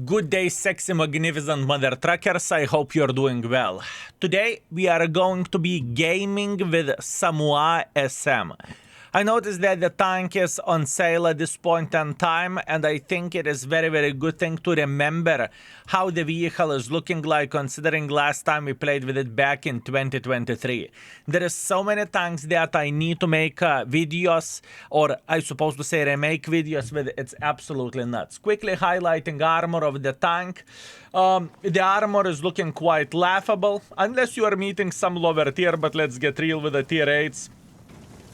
Good day, sexy, magnificent mother truckers. I hope you're doing well. Today, we are going to be gaming with Samoa SM. I noticed that the tank is on sale at this point in time, and I think it is very good thing to remember how the vehicle is looking like, considering last time we played with it back in 2023. There is so many tanks that I need to make videos, or I suppose to say remake videos with. It's absolutely nuts. Quickly highlighting armor of the tank. The armor is looking quite laughable, unless you are meeting some lower tier, but let's get real with the tier 8s.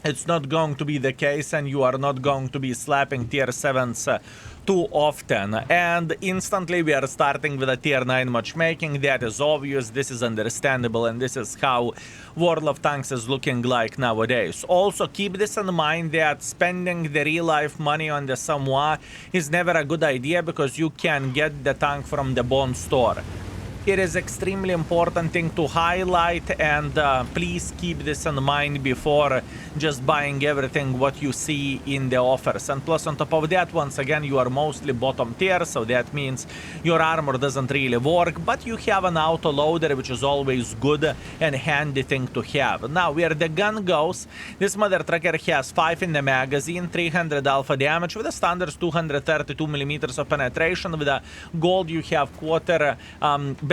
It's not going to be the case, and you are not going to be slapping tier 7s too often. And instantly we are starting with a tier 9 matchmaking. That is obvious, this is understandable, and this is how World of Tanks is looking like nowadays. Also keep this in mind that spending the real life money on the Samoa is never a good idea, because you can get the tank from the Bond store. It is extremely important thing to highlight, and please keep this in mind before just buying everything what you see in the offers. And plus on top of that, once again, you are mostly bottom tier, so that means your armor doesn't really work, but you have an auto loader, which is always good and handy thing to have. Now, where the gun goes, this mother trucker has 5 in the magazine, 300 alpha damage, with a standard 232 millimeters of penetration. With a gold, you have quarter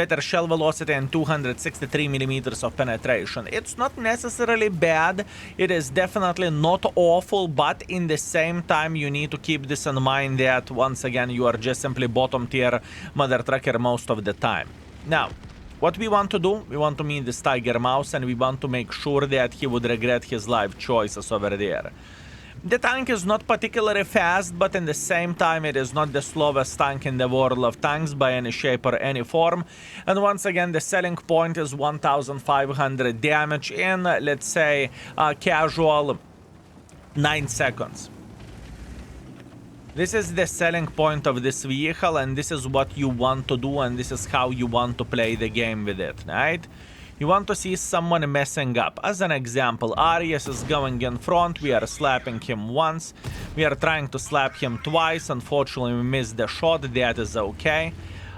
better shell velocity and 263 millimeters of penetration. It's not necessarily bad, it is definitely not awful, but in the same time you need to keep this in mind that once again you are just simply bottom tier mother trucker most of the time. Now, what we want to do, we want to meet this Tiger Mouse, and we want to make sure that he would regret his life choices over there. The tank is not particularly fast, but in the same time it is not the slowest tank in the World of Tanks by any shape or any form. And once again, the selling point is 1500 damage in, let's say, casual 9 seconds. This is the selling point of this vehicle, and this is what you want to do, and this is how you want to play the game with it, right? You want to see someone messing up. As an example, Arias is going in front, we are slapping him once, we are trying to slap him twice, unfortunately we missed the shot, that is okay.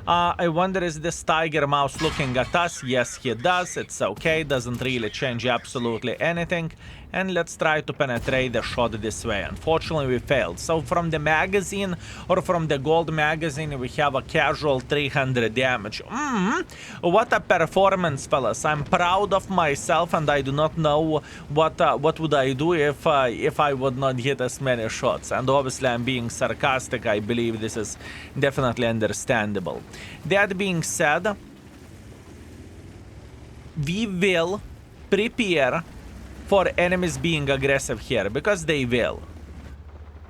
I wonder, is this Tiger Mouse looking at us? Yes, he does, it's okay, doesn't really change absolutely anything. And let's try to penetrate the shot this way. Unfortunately, we failed. So from the magazine, or from the gold magazine, we have a casual 300 damage. What a performance, fellas. I'm proud of myself, and I do not know what would I do if I would not hit as many shots. And obviously, I'm being sarcastic. I believe this is definitely understandable. That being said, we will prepare for enemies being aggressive here, because they will.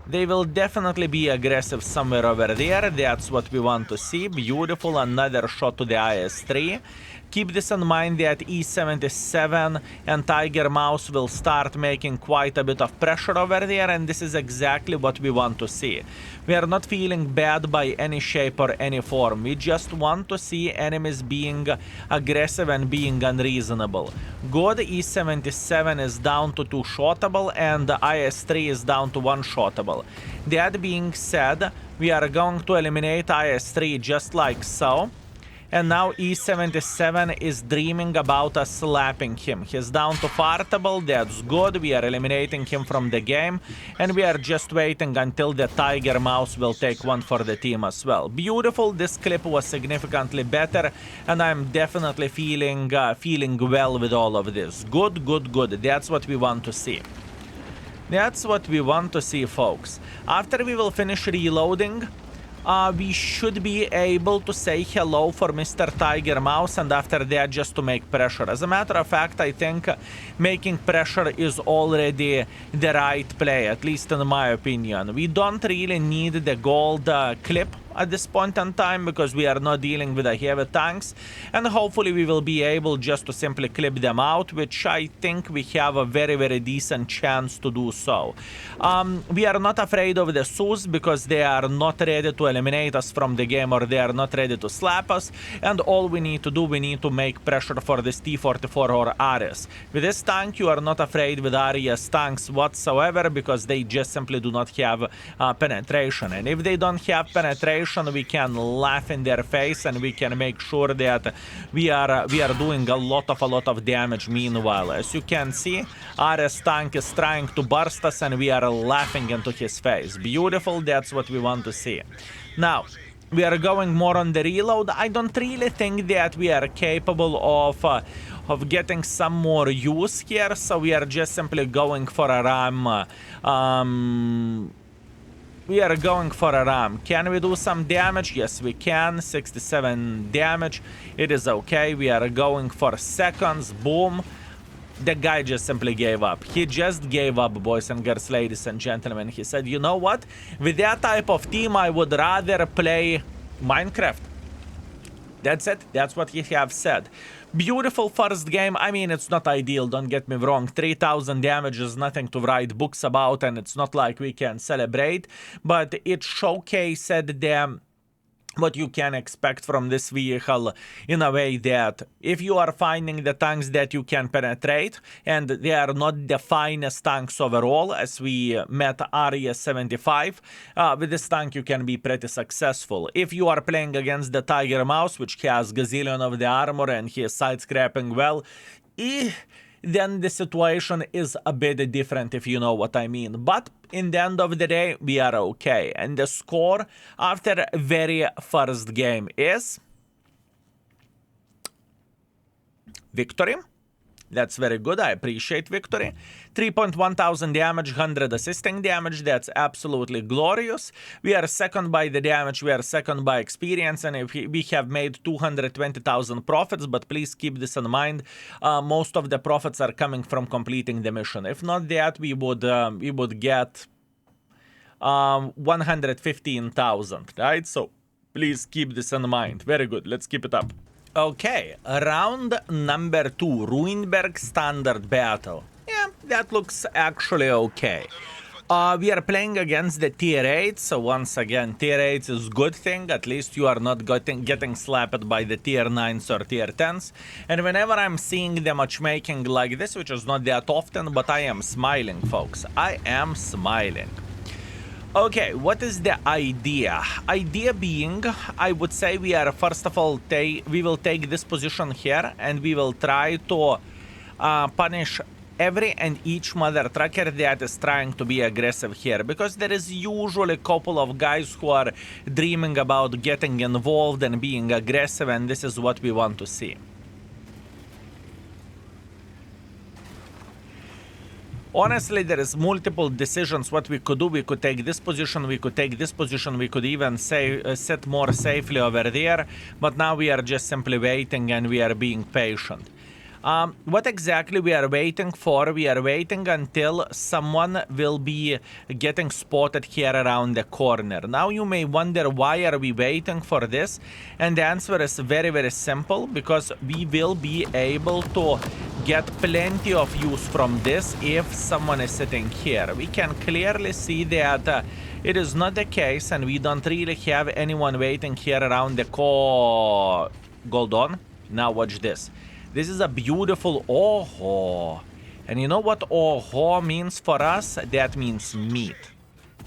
They will definitely be aggressive somewhere over there. That's what we want to see. Beautiful, another shot to the IS-3. Keep this in mind that E77 and Tiger Mouse will start making quite a bit of pressure over there, and this is exactly what we want to see. We are not feeling bad by any shape or any form. We just want to see enemies being aggressive and being unreasonable. Good, E77 is down to 2 shotable, and the IS-3 is down to 1 shotable. That being said, we are going to eliminate IS-3 just like so. And now E77 is dreaming about us slapping him. He's down to fartable, that's good, we are eliminating him from the game. And we are just waiting until the Tiger Mouse will take one for the team as well. Beautiful, this clip was significantly better, and I'm definitely feeling well with all of this. Good, that's what we want to see. That's what we want to see, folks. After we will finish reloading, we should be able to say hello for Mr. Tiger Mouse, and after that just to make pressure. As a matter of fact, I think making pressure is already the right play, at least in my opinion. We don't really need the gold clip at this point in time, because we are not dealing with the heavy tanks, and hopefully we will be able just to simply clip them out, which I think we have a very decent chance to do so. We are not afraid of the SUs, because they are not ready to eliminate us from the game, or they are not ready to slap us, and all we need to do, we need to make pressure for this T-44 or Ares. With this tank, you are not afraid with Ares tanks whatsoever, because they just simply do not have penetration, and if they don't have penetration, situation, we can laugh in their face and we can make sure that we are doing a lot of damage meanwhile. As you can see, RS tank is trying to burst us and we are laughing into his face. Beautiful, that's what we want to see. Now, we are going more on the reload. I don't really think that we are capable of getting some more use here, so we are just simply going for a ram. We are going for a ram. Can we do some damage? Yes, we can. 67 damage. It is okay. We are going for seconds. Boom. The guy just simply gave up. He just gave up, boys and girls, ladies and gentlemen. He said, you know what? With that type of team, I would rather play Minecraft. That's it. That's what he have said. Beautiful first game. I mean, it's not ideal, don't get me wrong. 3,000 damage is nothing to write books about, and it's not like we can celebrate. But it showcased them what you can expect from this vehicle in a way that if you are finding the tanks that you can penetrate, and they are not the finest tanks overall, as we met Aria 75, with this tank you can be pretty successful. If you are playing against the Tiger Mouse, which has gazillion of the armor and he is side-scrapping well, then the situation is a bit different, if you know what I mean. But in the end of the day, we are okay. And the score after very first game is victory. That's very good. I appreciate victory. 3.1 thousand damage, 100 assisting damage. That's absolutely glorious. We are second by the damage. We are second by experience. And if we have made 220,000 profits. But please keep this in mind. Most of the profits are coming from completing the mission. If not that, we would get 115,000, right? So please keep this in mind. Very good. Let's keep it up. Okay, round number 2, Ruinberg standard battle. Yeah, that looks actually okay. We are playing against the tier 8, so once again, tier 8 is good thing. At least you are not getting slapped by the tier 9s or tier 10s. And whenever I'm seeing the matchmaking like this, which is not that often, but I am smiling, folks. I am smiling. Okay, what is the idea? Idea being, I would say we are, first of all, we will take this position here and we will try to punish every and each mother trucker that is trying to be aggressive here, because there is usually a couple of guys who are dreaming about getting involved and being aggressive, and this is what we want to see. Honestly, there is multiple decisions what we could do. We could take this position, we could take this position, we could even sit more safely over there, but now we are just simply waiting and we are being patient. What exactly we are waiting for? We are waiting until someone will be getting spotted here around the corner. Now you may wonder, why are we waiting for this? And the answer is very, very simple, because we will be able to get plenty of use from this if someone is sitting here. We can clearly see that it is not the case, and we don't really have anyone waiting here around the Hold on. Now watch this. This is a beautiful oho. And you know what oho means for us? That means meat.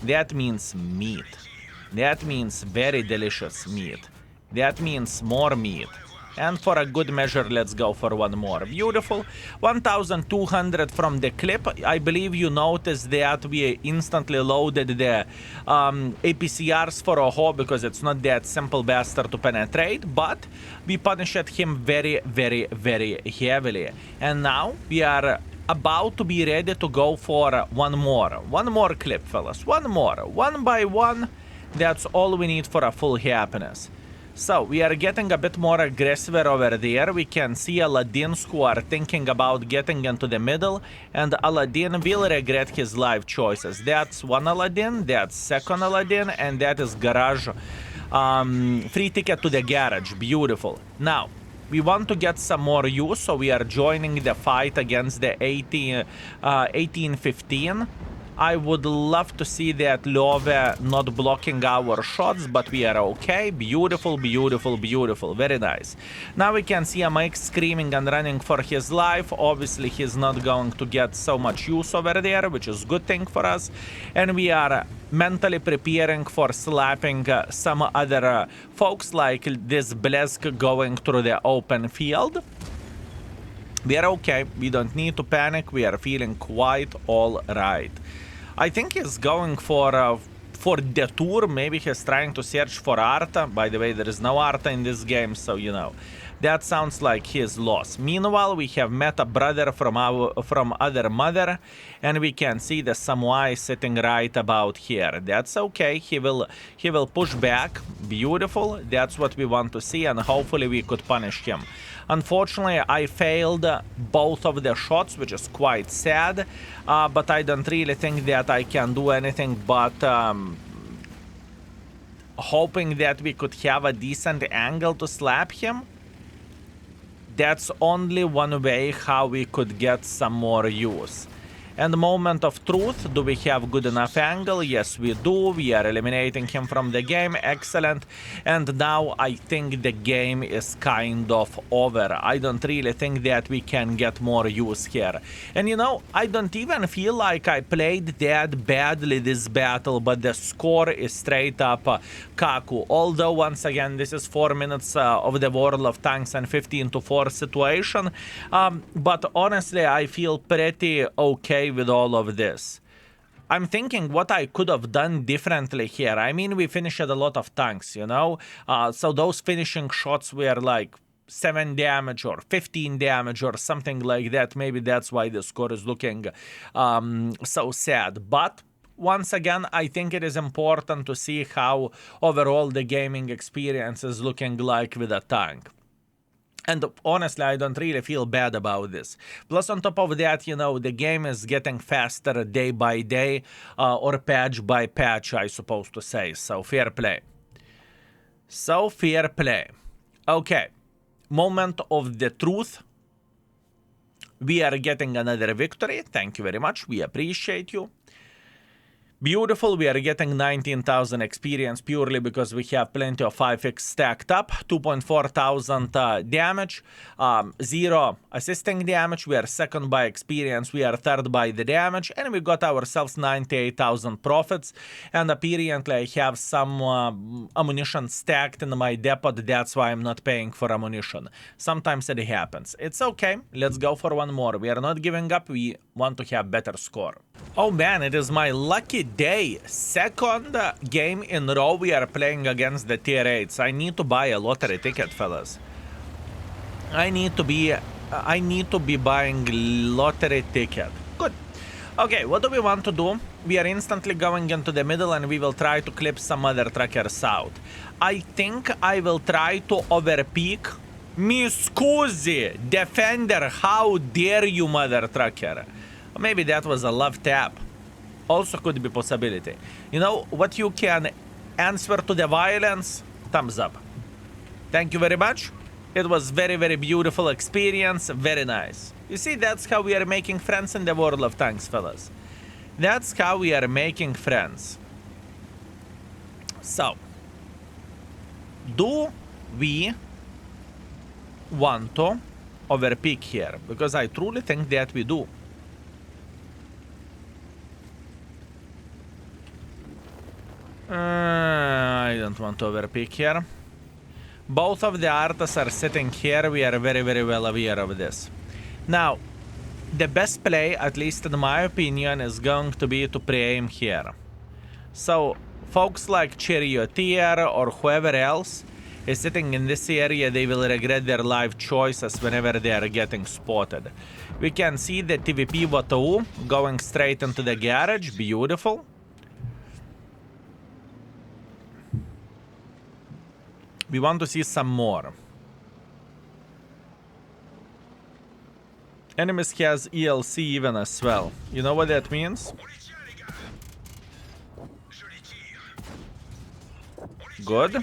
That means meat. That means very delicious meat. That means more meat. And for a good measure, let's go for one more. Beautiful. 1,200 from the clip. I believe you noticed that we instantly loaded the APCRs for Oho, because it's not that simple bastard to penetrate, but we punished him very, very, very heavily. And now we are about to be ready to go for one more clip, fellas. One more. One by one. That's all we need for a full happiness. So, we are getting a bit more aggressive over there. We can see Aladdins who are thinking about getting into the middle, and Aladdin will regret his life choices. That's one Aladdin, that's second Aladdin, and that is garage. Free ticket to the garage. Beautiful. Now, we want to get some more use, so we are joining the fight against the 1815. I would love to see that Love not blocking our shots, but we are okay. Beautiful, beautiful, beautiful. Very nice. Now we can see Mike screaming and running for his life. Obviously, he's not going to get so much use over there, which is a good thing for us. And we are mentally preparing for slapping some other folks like this Blesk going through the open field. We are okay. We don't need to panic. We are feeling quite all right. I think he's going for detour. Maybe he's trying to search for Arta. By the way, there is no Arta in this game, so you know. That sounds like his loss. Meanwhile, we have met a brother from other mother, and we can see the samurai sitting right about here. That's okay. He will push back. Beautiful. That's what we want to see, and hopefully we could punish him. Unfortunately, I failed both of the shots, which is quite sad, but I don't really think that I can do anything but hoping that we could have a decent angle to slap him. That's only one way how we could get some more use. And moment of truth, do we have good enough angle? Yes, we do. We are eliminating him from the game. Excellent. And now I think the game is kind of over. I don't really think that we can get more use here. And you know, I don't even feel like I played that badly this battle, but the score is straight up Kaku. Although, once again, this is 4 minutes of the World of Tanks and 15-4 situation. But honestly, I feel pretty okay with all of this. I'm thinking what I could have done differently here. I mean, we finished a lot of tanks, you know? So those finishing shots were like 7 damage or 15 damage or something like that. Maybe that's why the score is looking so sad. But once again, I think it is important to see how overall the gaming experience is looking like with a tank. And honestly, I don't really feel bad about this. Plus, on top of that, you know, the game is getting faster day by day, or patch by patch, I suppose to say. So, fair play. So, fair play. Okay. Moment of the truth. We are getting another victory. Thank you very much. We appreciate you. Beautiful, we are getting 19,000 experience purely because we have plenty of 5x stacked up, 2.4 thousand damage, 0 assisting damage, we are second by experience, we are third by the damage, and we got ourselves 98,000 profits, and apparently I have some ammunition stacked in my depot, that's why I'm not paying for ammunition. Sometimes it happens. It's okay, let's go for one more. We are not giving up, we want to have better score. Oh man, it is my lucky day. Second game in a row we are playing against the tier 8s. I need to buy a lottery ticket, fellas. I need to be buying lottery ticket. Good. Okay, what do we want to do? We are instantly going into the middle and we will try to clip some other trackers out. I think I will try to overpeak. Mi scusi, defender, how dare you, mother trucker? Maybe that was a love tap. Also could be possibility. You know, what you can answer to the violence? Thumbs up. Thank you very much. It was very, very beautiful experience. Very nice. You see, that's how we are making friends in the World of Tanks, fellas. That's how we are making friends. So, do we want to overpeak here? Because I truly think that we do. I don't want to overpeak here. Both of the Artas are sitting here. We are very, very well aware of this. Now, the best play, at least in my opinion, is going to be to pre-aim here. So, folks like Charioteer or whoever else is sitting in this area, they will regret their life choices whenever they are getting spotted. We can see the TVP Watau going straight into the garage. Beautiful. We want to see some more. Enemies has ELC even as well. You know what that means? Good.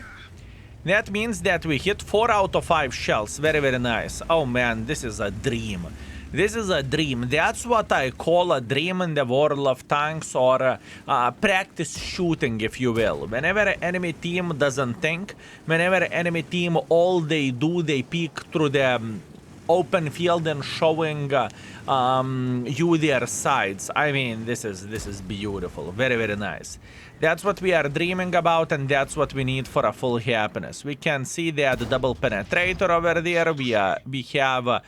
That means that we hit 4 out of 5 shells. Very, very nice. Oh man, this is a dream. This is a dream. That's what I call a dream in the world of tanks, or practice shooting, if you will. Whenever an enemy team doesn't think, whenever an enemy team, all they do, they peek through the open field and showing you their sides. I mean, this is beautiful. Very, very nice. That's what we are dreaming about, and that's what we need for a full happiness. We can see that double penetrator over there. We have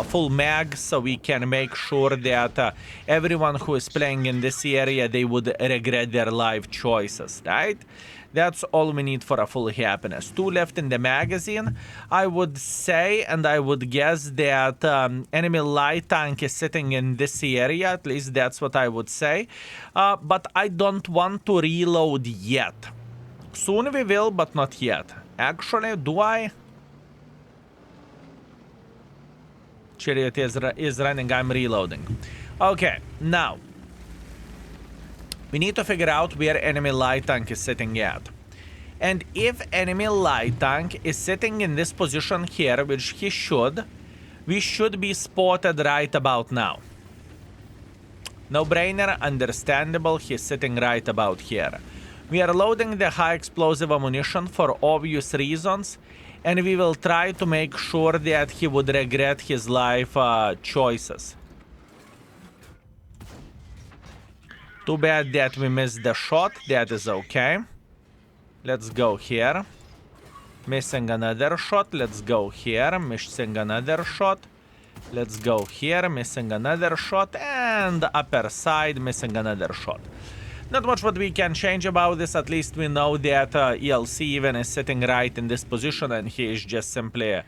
full mag, so we can make sure that everyone who is playing in this area, they would regret their life choices, right? That's all we need for a full happiness. 2 left in the magazine. I would say, and I would guess that enemy light tank is sitting in this area. At least that's what I would say. But I don't want to reload yet. Soon we will, but not yet. Actually, do I? Chariot is running. I'm reloading. Okay, now. We need to figure out where enemy light tank is sitting at. And if enemy light tank is sitting in this position here, which he should, we should be spotted right about now. No brainer, understandable, he's sitting right about here. We are loading the high explosive ammunition for obvious reasons, and we will try to make sure that he would regret his life choices. Too bad that we missed the shot. That is okay. Let's go here. Missing another shot. Let's go here. Missing another shot. Let's go here. Missing another shot. And upper side, missing another shot. Not much what we can change about this. At least we know that ELC even is sitting right in this position, and he is just simply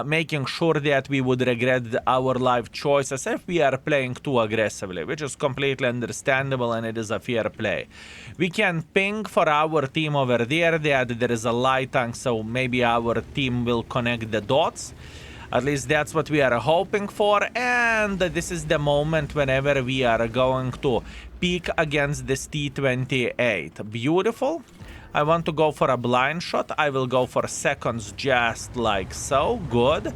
making sure that we would regret our life choices if we are playing too aggressively, which is completely understandable, and it is a fair play. We can ping for our team over there that there is a light tank, so maybe our team will connect the dots. At least that's what we are hoping for, and this is the moment whenever we are going to peek against this T-28. Beautiful. I want to go for a blind shot. I will go for seconds just like so. Good.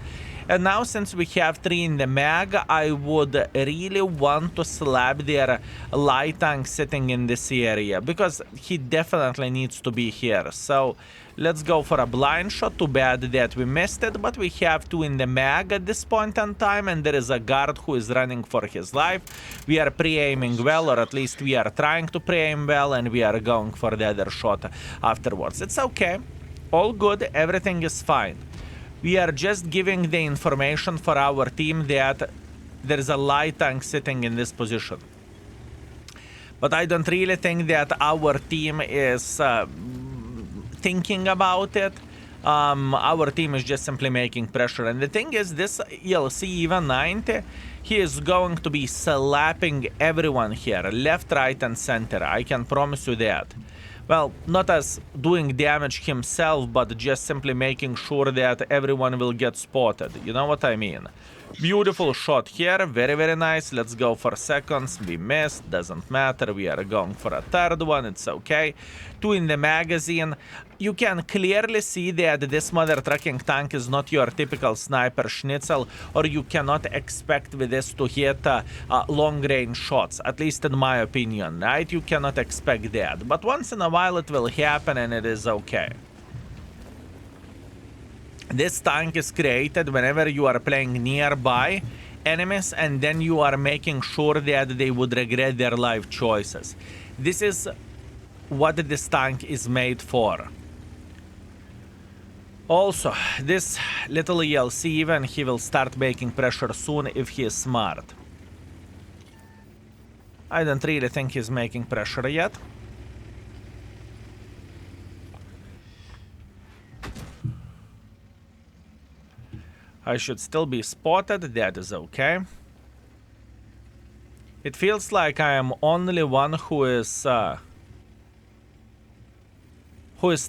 And now, since we have 3 in the mag, I would really want to slap their light tank sitting in this area, because he definitely needs to be here. So let's go for a blind shot. Too bad that we missed it, but we have 2 in the mag at this point in time, and there is a guard who is running for his life. We are pre-aiming well, or at least we are trying to pre-aim well, and we are going for the other shot afterwards. It's okay. All good. Everything is fine. We are just giving the information for our team that there is a light tank sitting in this position. But I don't really think that our team is thinking about it. Our team is just simply making pressure. And the thing is, this ELC even 90, he is going to be slapping everyone here, left, right, and center. I can promise you that. Well, not as doing damage himself, but just simply making sure that everyone will get spotted. You know what I mean? Beautiful shot here. Very, very nice. Let's go for seconds. We missed. Doesn't matter. We are going for a third one. It's okay. 2 in the magazine. You can clearly see that this mother trucking tank is not your typical sniper schnitzel, or you cannot expect with this to hit long-range shots, at least in my opinion, right? You cannot expect that. But once in a while it will happen, and it is okay. This tank is created whenever you are playing nearby enemies, and then you are making sure that they would regret their life choices. This is what this tank is made for. Also, this little ELC even, he will start making pressure soon if he is smart. I don't really think he's making pressure yet. I should still be spotted. That is okay. It feels like I am only one who is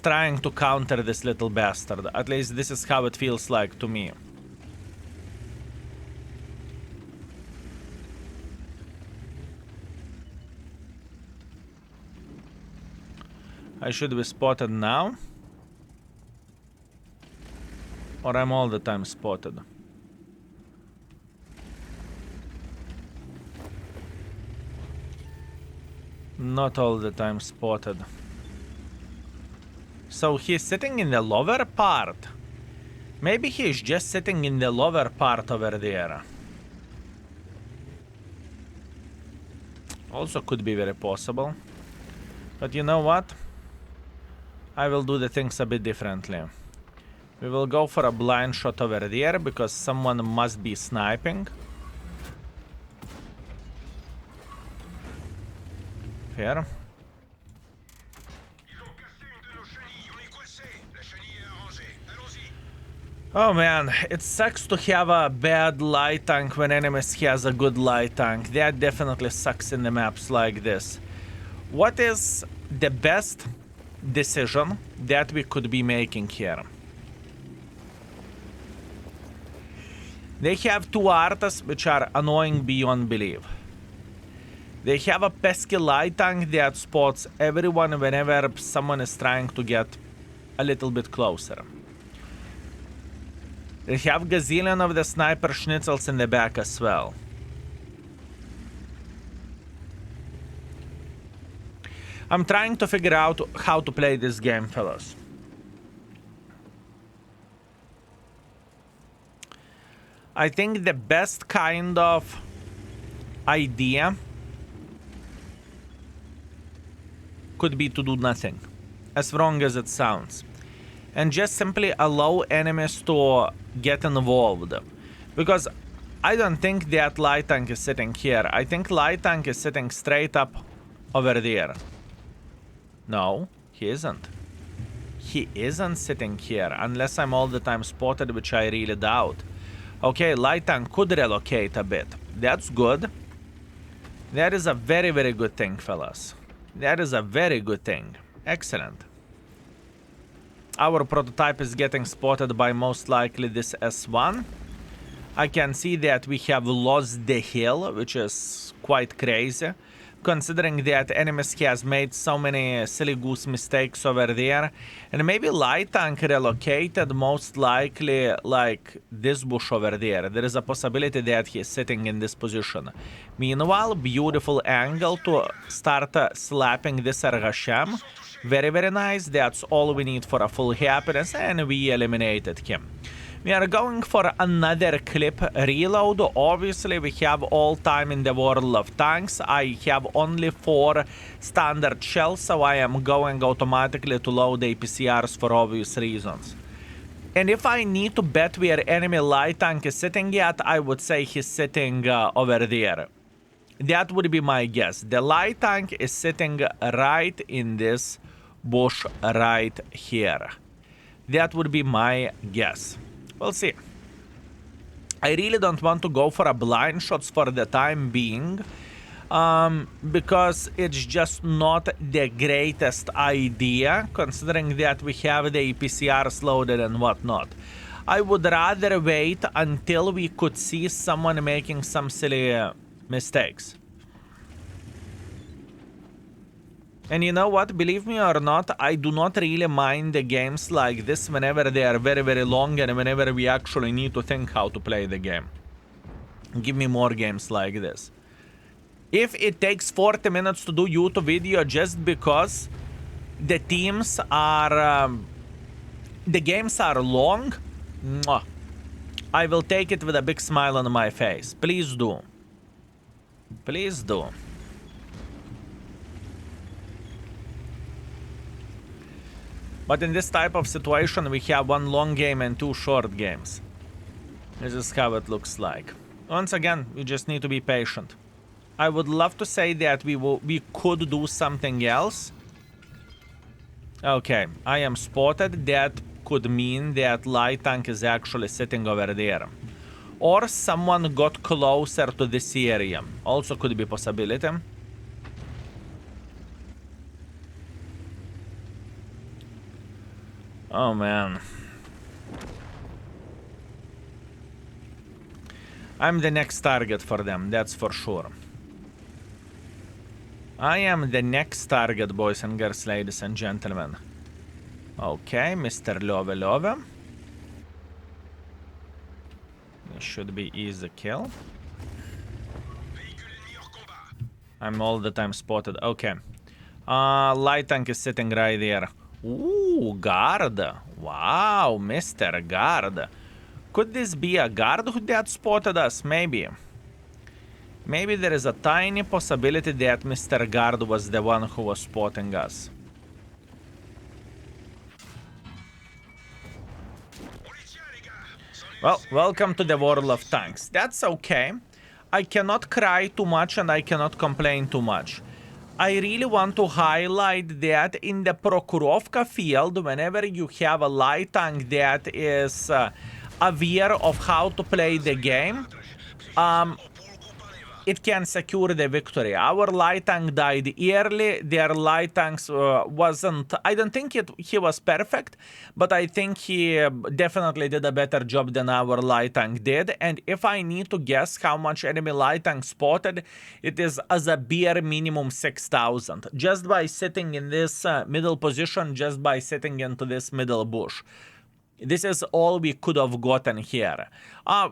trying to counter this little bastard. At least this is how it feels like to me. I should be spotted now. Or I'm all the time spotted. Not all the time spotted. So he's sitting in the lower part. Maybe he's just sitting in the lower part over there. Also could be very possible. But you know what? I will do the things a bit differently. We will go for a blind shot over there because someone must be sniping. Fair. Oh man, it sucks to have a bad light tank when enemies has a good light tank. That definitely sucks in the maps like this. What is the best decision that we could be making here? They have two artists which are annoying beyond belief. They have a pesky light tank that spots everyone whenever someone is trying to get a little bit closer. They have gazillion of the sniper schnitzels in the back as well. I'm trying to figure out how to play this game, fellas. I think the best kind of idea could be to do nothing, as wrong as it sounds, and just simply allow enemies to get involved. Because I don't think that light tank is sitting here. I think light tank is sitting straight up over there. No, he isn't. He isn't sitting here, unless I'm all the time spotted, which I really doubt. Okay, light tank could relocate a bit. That's good. That is a very, very good thing, fellas. That is a very good thing. Excellent. Our prototype is getting spotted by most likely this S1. I can see that we have lost the hill, which is quite crazy, considering that enemies has made so many silly goose mistakes over there. And maybe light tank relocated most likely like this bush over there. There is a possibility that he's sitting in this position. Meanwhile, beautiful angle to start slapping this Arghasham. Very, very nice. That's all we need for a full happiness, and we eliminated him. We are going for another clip reload. Obviously, we have all time in the world of tanks. I have only 4 standard shells, so I am going automatically to load APCRs for obvious reasons. And if I need to bet where enemy light tank is sitting at, I would say he's sitting over there. That would be my guess. The light tank is sitting right in this bush right here. That would be my guess. We'll see. I really don't want to go for a blind shots for the time being, because it's just not the greatest idea, considering that we have the APCRs loaded and whatnot. I would rather wait until we could see someone making some silly mistakes. And you know what, believe me or not, I do not really mind the games like this whenever they are very, very long and whenever we actually need to think how to play the game. Give me more games like this. If it takes 40 minutes to do YouTube video just because the teams are... the games are long, I will take it with a big smile on my face. Please do. Please do. But in this type of situation, we have 1 long game and 2 short games. This is how it looks like. Once again, we just need to be patient. I would love to say that we could do something else. Okay, I am spotted. That could mean that light tank is actually sitting over there. Or someone got closer to this area. Also could be a possibility. Oh man. I'm the next target for them, that's for sure. I am the next target, boys and girls, ladies and gentlemen. Okay, Mr. Love Love. This should be easy kill. I'm all the time spotted. Okay. Light tank is sitting right there. Ooh, guard. Wow, Mr. Guard. Could this be a guard who that spotted us? Maybe. Maybe there is a tiny possibility that Mr. Guard was the one who was spotting us. Well, welcome to the world of tanks. That's okay. I cannot cry too much and I cannot complain too much. I really want to highlight that in the Prokhorovka field, whenever you have a light tank that is aware of how to play the game, it can secure the victory. Our light tank died early. Their light tanks wasn't... I don't think he was perfect, but I think he definitely did a better job than our light tank did. And if I need to guess how much enemy light tank spotted, it is as a bare minimum 6,000. Just by sitting in this middle position, just by sitting into this middle bush. This is all we could have gotten here.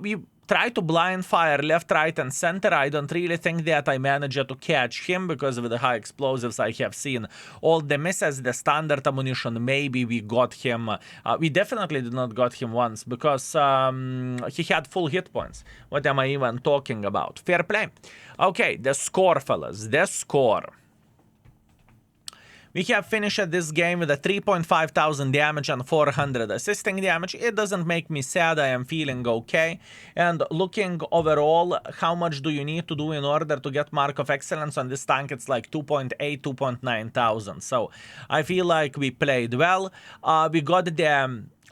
We try to blind fire left, right, and center. I don't really think that I managed to catch him because of the high explosives I have seen. All the misses, the standard ammunition, maybe we got him. We definitely did not got him once because he had full hit points. What am I even talking about? Fair play. Okay, the score, fellas. The score. We have finished this game with a 3,500 damage and 400 assisting damage. It doesn't make me sad, I am feeling okay. And looking overall, how much do you need to do in order to get Mark of Excellence on this tank? It's like 2.8, 2.9 thousand. So I feel like we played well.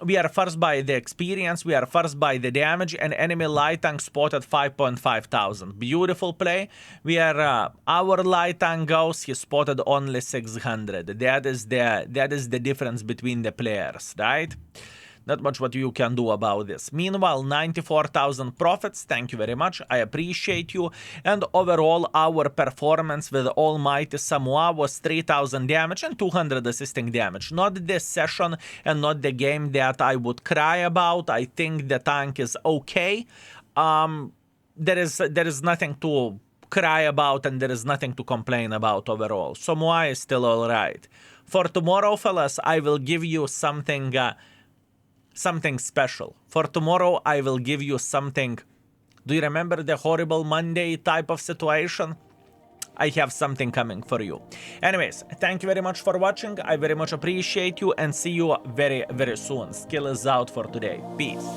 We are first by the experience, we are first by the damage, and enemy light tank spotted 5.5 thousand. Beautiful play. We are, our light tank goes, he spotted only 600. That is the difference between the players, right? Not much what you can do about this. Meanwhile, 94,000 profits. Thank you very much. I appreciate you. And overall, our performance with Almighty Samoa was 3,000 damage and 200 assisting damage. Not this session and not the game that I would cry about. I think the tank is okay. There is nothing to cry about and there is nothing to complain about overall. Samoa is still alright. For tomorrow, fellas, I will give you something... something special. For tomorrow, I will give you something. Do you remember the horrible Monday type of situation? I have something coming for you. Anyways, thank you very much for watching. I very much appreciate you and see you very, very soon. Skill is out for today. Peace.